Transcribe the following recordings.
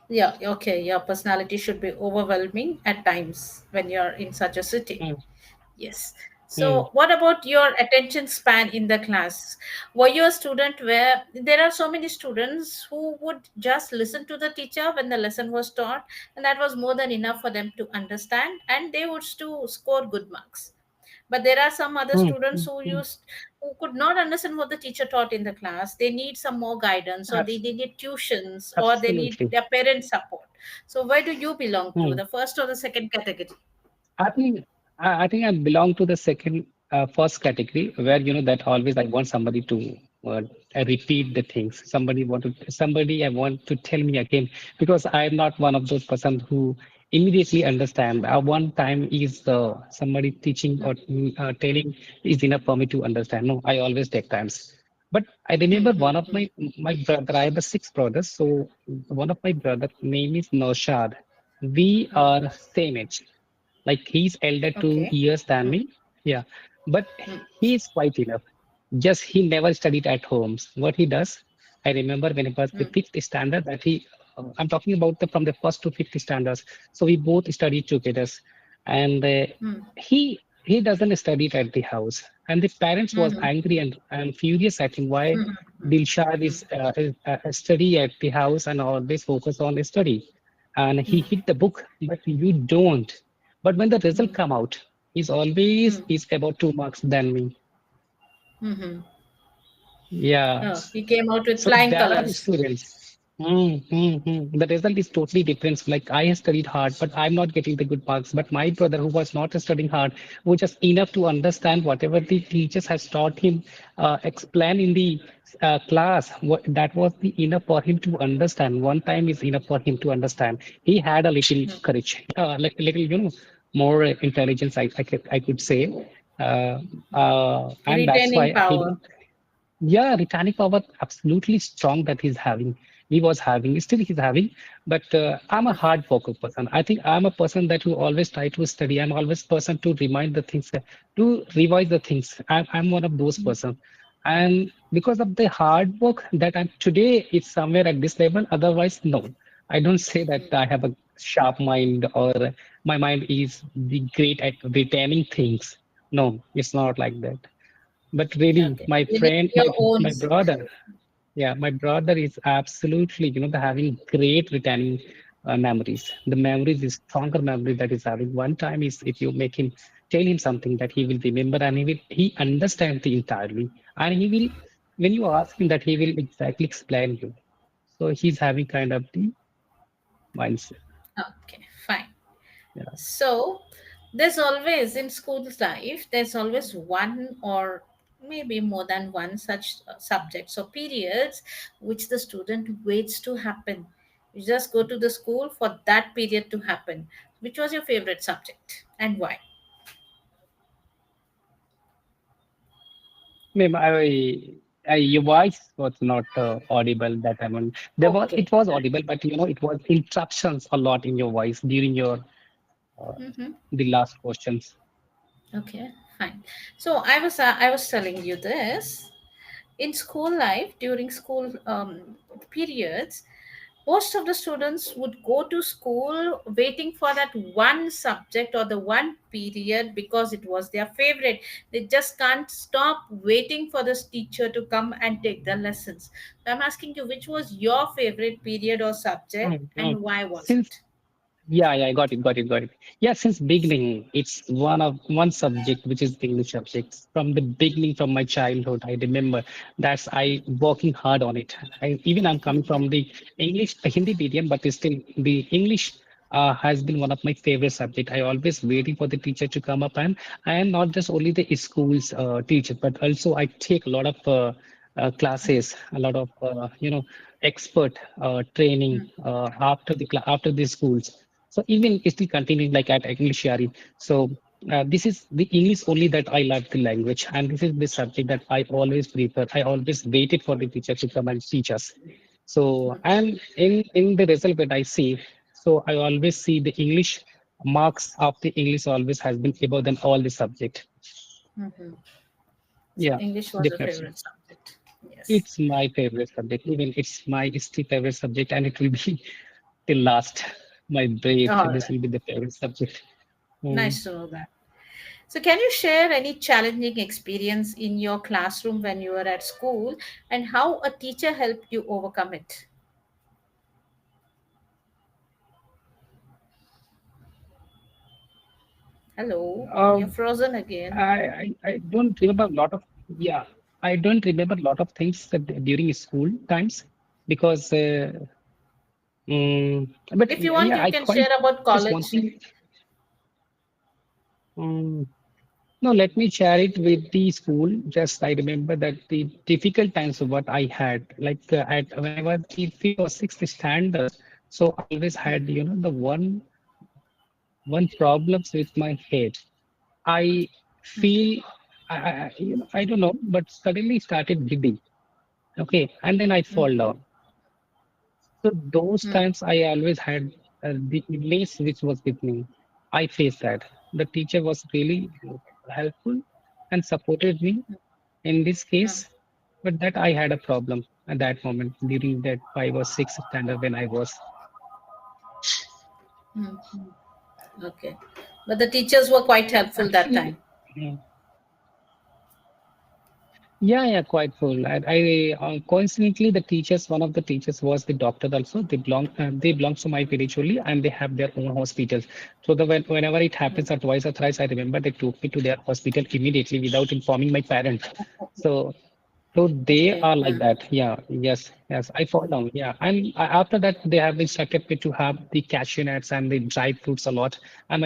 Yeah, okay. Your personality should be overwhelming at times when you're in such a city. Mm, Yes. So, mm, what about your attention span in the class? Were you a student where there are so many students who would just listen to the teacher when the lesson was taught, and that was more than enough for them to understand, and they would to score good marks? But there are some other mm, students mm, mm. who could not understand what the teacher taught in the class. They need some more guidance, or they Abs- need tuitions, or they need Absolutely. their parent support. So, where do you belong to, Mm. the first or the second category? I think I belong to the second first category where that always I want somebody to repeat the things. Somebody I want to tell me again because I'm not one of those person who immediately understand. One time is somebody teaching or telling is enough for me to understand. No, I always take times. But I remember one of Mm-hmm. my brother. I have six brothers, so one of my brother name is Noshad. We are same age. Like he's elder two Okay. years than me. Yeah. But he is quite enough. Just he never studied at home. What he does, I remember when it was the fifth standard that I'm talking about from the first to fifth standards. So we both studied together. And he doesn't study at the house. And the parents was Mm-hmm. angry and furious at him why Dilshad is study at the house and always focus on study and he hit the book, but you don't. But when the result come out, he's always is about 2 marks than me. Mm-hmm. Yeah. Oh, he came out with So flying there are colors. students. The result is totally different. Like I have studied hard, but I'm not getting the good marks. But my brother, who was not studying hard, who just enough to understand whatever the teachers has taught him, explain in the class, that was the enough for him to understand. One time is enough for him to understand. He had a little courage, like little, more intelligence. I could say, and that's Retaining why he power. didn't. Yeah, Titanic power absolutely strong that he's having. He was having, still he's having. But I'm a hard worker person. I think I'm a person that will always try to study. I'm always person to remind the things, to revise the things. I'm one of those person. And because of the hard work that I'm today, it's somewhere at this level. Otherwise, no. I don't say that I have a sharp mind or my mind is the great at retaining things. No, it's not like that. But really, Okay. my You need friend, your own. my brother, yeah, my brother is absolutely, having great retaining memories. The memories is stronger memory that is having. One time is if you make him tell him something that he will remember and he understands the entirely, and he will when you ask him that he will exactly explain you. So he's having kind of the mindset. Okay, fine. Yeah. So, there's always in school life, there's always one or maybe more than one such subjects or periods which the student waits to happen. You just go to the school for that period to happen. Which was your favorite subject and why? Ma'am, your voice was not audible that time. Okay. It was audible, but it was interruptions a lot in your voice during your uh, Mm-hmm. the last questions. Okay, fine. So I was telling you this in school life during school periods. Most of the students would go to school waiting for that one subject or the one period because it was their favorite. They just can't stop waiting for this teacher to come and take the lessons. So I'm asking you, which was your favorite period or subject Mm, mm. and why was Since it? Yeah, got it. Yeah, since beginning, it's one subject which is English subject. From the beginning, from my childhood, I remember that's I working hard on it. Even I'm coming from the English Hindi medium, but still the English has been one of my favorite subject. I always waiting for the teacher to come up, and I am not just only the school's teacher, but also I take a lot of classes, a lot of expert training after the schools. So even it's still continuing like at English Yari. So this is the English only that I love the language, and this is the subject that I always prefer. I always waited for the teacher to come and teach us. So and in the result that I see, so I always see the English marks of the English always has been above than all the subject. Hmm. So Yeah, English was a definitely. favorite subject. Yes. It's my favorite subject. Even it's my still favorite subject, and it will be. till last. My breath, All this right. will be the favorite subject. Mm. Nice to know that. So, can you share any challenging experience in your classroom when you were at school and how a teacher helped you overcome it? Hello, you're Um, frozen again. I don't remember a lot of, yeah, I don't remember a lot of things during school times because, but If you want, yeah, you I can quite, share about just one college. thing. Um, no, let me share it with the school. Just I remember that the difficult times of what I had, like at when I was the fifth or sixth standard, so I always Hmm, had, the one problems with my head. I hmm, feel I don't know, but suddenly started bleeding. Okay, and then I hmm, fall down. So those hmm, times I always had the image which was with me. I faced that. The teacher was really helpful and supported me in this hmm, case, but that I had a problem at that moment during that five or six standard when I was hmm. Okay. But the teachers were quite helpful that actually. time. Yeah, quite full. Coincidentally, the teachers, one of the teachers was the doctor also. They belong to my village only, and they have their own hospitals. So whenever it happens, or twice or thrice, I remember they took me to their hospital immediately without informing my parents. So so they Okay. are like that. Yeah, yes. I fall down. Yeah, and after that, they have instructed me to have the cashew nuts and the dried fruits a lot. And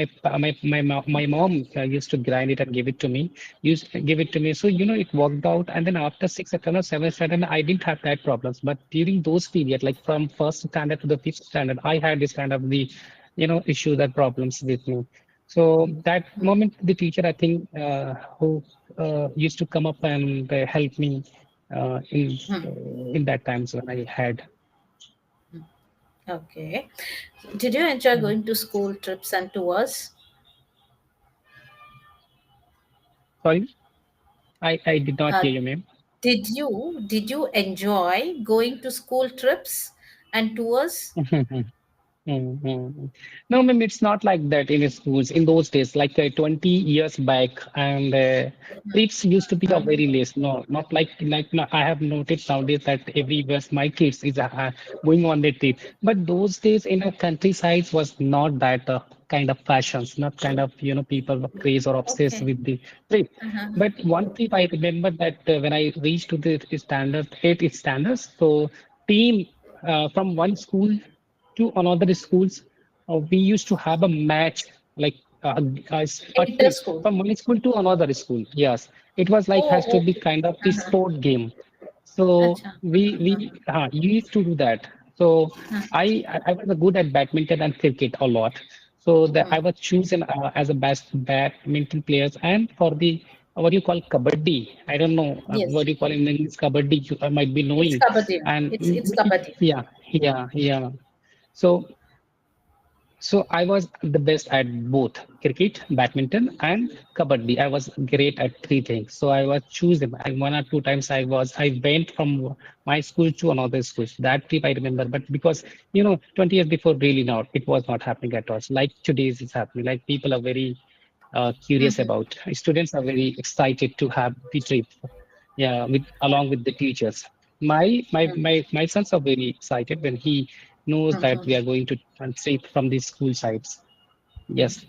my mom used to grind it and give it to me. Used give it to me. So it worked out. And then after sixth standard, seventh standard, I didn't have that problems. But during those period, like from first standard to the fifth standard, I had this kind of the issues and problems with me. So that Hmm, moment, the teacher, I think, who used to come up and help me uh, in hmm. in that times when I had. Okay. Did you enjoy Mm. going to school trips and tours? Sorry, I did not Uh, hear you, ma'am. did you enjoy going to school trips and tours? Mm-hmm. No, ma'am, it's not like that in schools in those days, like 20 years back, and trips used to be a very less. No, not like no, I have noticed nowadays that every years my kids is going on their trip. But those days in a countryside was not that kind of fashions, not kind of people were crazy or obsessed Okay. with the trip. Uh-huh. But one trip I remember that when I reached to the standard eight standards, so team from one school to another schools, we used to have a match like a Inter team school. from one school to another school. Yes, it was like has Oh, to be okay. kind of the Uh-huh. sport game. So Acha. we used to do that. So I was good at badminton and cricket a lot. So that I Hmm. was chosen as a best badminton players and for the what you call kabaddi. I don't know Yes. what you call in English kabaddi. You might be It's knowing. kabaddi. And It's kabaddi. yeah. So so I was the best at both cricket, badminton, and kabaddi. I was great at three things. So I was choosing. One or two times I went from my school to another school. That trip I remember. But because 20 years before, really not, it was not happening at all. Like today's is happening. Like people are very curious Mm-hmm. about. Students are very excited to have the trip. Yeah, with along with the teachers. My sons are very excited when he knows that we Mm-hmm. are going to trip from the school sites. Yes,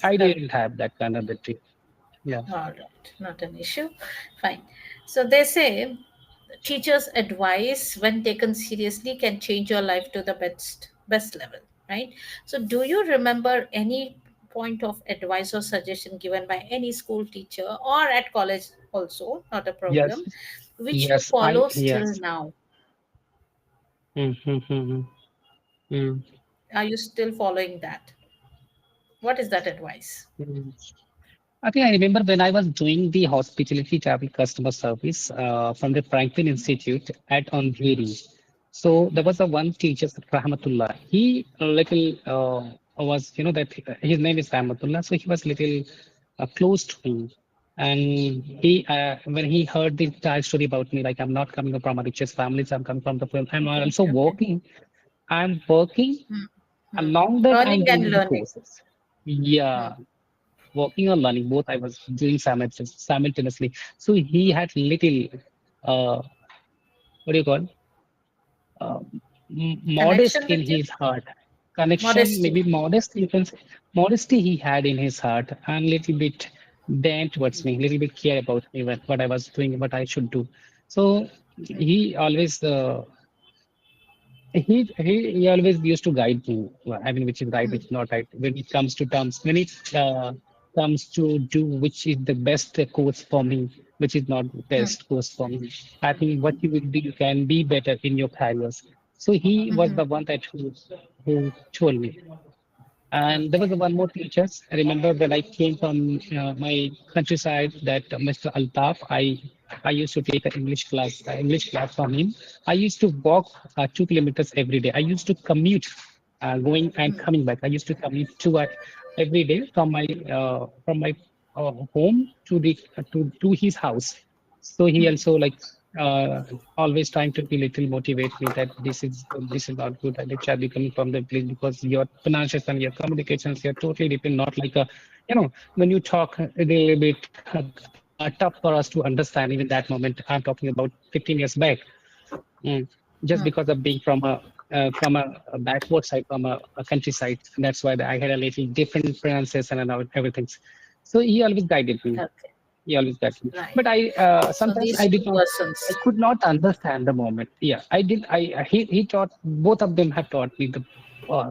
I Okay. didn't have that kind of the trip. Yeah. All right. Not an issue. Fine. So they say teachers' advice, when taken seriously, can change your life to the best level, right? So do you remember any point of advice or suggestion given by any school teacher or at college also, not a Yes. problem, which you Yes. I follow still yes. now? Mm-hmm. Are you still following that? What is that advice? I think I remember when I was doing the hospitality travel customer service from the Franklin Institute at Andheri. So there was a one teacher, Rahmatullah. He a little was, that his name is Rahmatullah. So he was little close to me. And when he heard the entire story about me, like I'm not coming from a richest family, so I'm coming from the, I'm Okay. also Okay. working. I'm working. Hmm. Hmm. Along that, I'm Earning and doing the learning. courses. Yeah, Hmm. working or learning, both I was doing simultaneously. So he had little, what do you call, uh, modest Connection in with you? his heart. Connection, Modesty. maybe modest, you can say, modesty he had in his heart, and little bit bent towards me, little bit care about me, what I was doing, what I should do. So he always he always used to guide me. Well, I mean, which is right, which is not right. When it comes to terms, when it comes to do which is the best course for me, which is not the Hmm. best course for me. I think what you will do, you can be better in your careers. So he was Hmm. the one that who told me. And there was Okay. one more teacher. I remember when I came from my countryside, that Mr. Altaf, I used to take an English class from him. I used to walk 2 kilometers every day. I used to commute, going and Hmm. coming back. I used to commute every day from my home to the to his house. So he Hmm. also like uh, always trying to be little motivate me that this is not good and it shall be coming from the place because your pronunciation and your communications you're totally different, not like a when you talk a little bit tough for us to understand even that moment. I'm talking about 15 years back. Mm. Just Hmm. because of being from a backward side, from a countryside. That's why I had a little different pronunciation and everything. So he always guided me. Okay. He always guided me. Right. But I So sometimes these two I persons. could not understand the moment. Yeah, I did. He taught, both of them have taught me the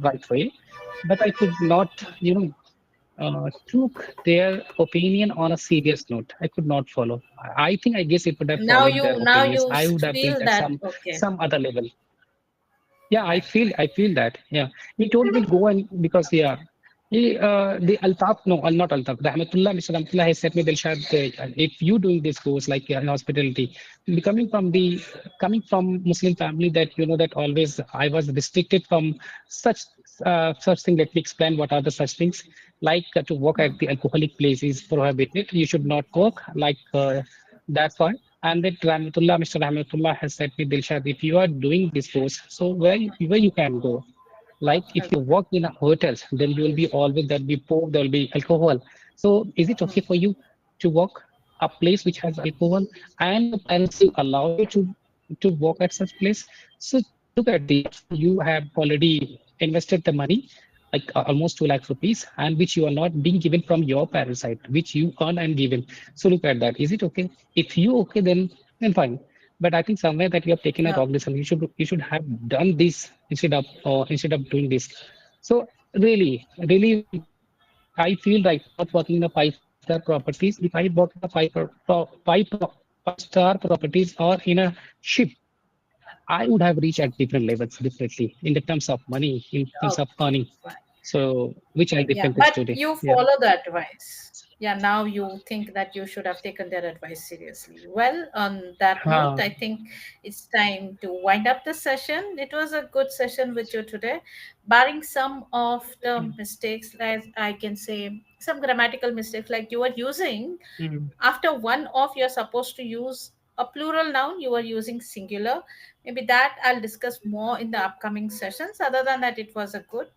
right way, but I could not, took their opinion on a serious note. I could not follow. I think I guess it would have Now followed you their now opinions. you I would have feel reached at that some okay. some other level. Yeah, I Right. feel Right. I feel that. Yeah, he told me to go and because yeah, the Altaf no, not Altaf. Rahmatullah, Mr. Rahmatullah has said me, Dilshad, if you doing this course like in hospitality, becoming from the coming from Muslim family that that always I was restricted from such such thing. Let me explain what are the such things like to work Hmm. at the alcoholic place is prohibited. You should not work like. That's why. And that Rahmatullah, Mr. Rahmatullah has said me, Dilshad, if you are doing this course, so where you can go? Like if Okay. you work in a hotel, then you will be always there'll be pork, there'll be alcohol. So is it Hmm. okay for you to work a place which has alcohol and your parents will allow you to work at such place? So look at the after you have already invested the money, like almost 2 lakh rupees, and which you are not being given from your parents' side, which you earn and given. So look at that. Is it okay? If you okay, then fine. But I think somewhere that you have taken a Okay. wrong decision. You should have done this instead of doing this. So really, I feel like not working in a five-star properties. If I work in a five-star properties or in a ship, I would have reached at different levels differently in the terms of money, in terms of Okay. earning. Fine. So which are Yeah, different is but today. you Yeah. follow the advice. Yeah, now you think that you should have taken their advice seriously. Well, on that note, Uh, I think it's time to wind up the session. It was a good session with you today, barring some of the mistakes, like I can say some grammatical mistakes, like you were using mm, after one of you're supposed to use a plural noun, you are using singular. Maybe that I'll discuss more in the upcoming sessions. Other than that, it was a good.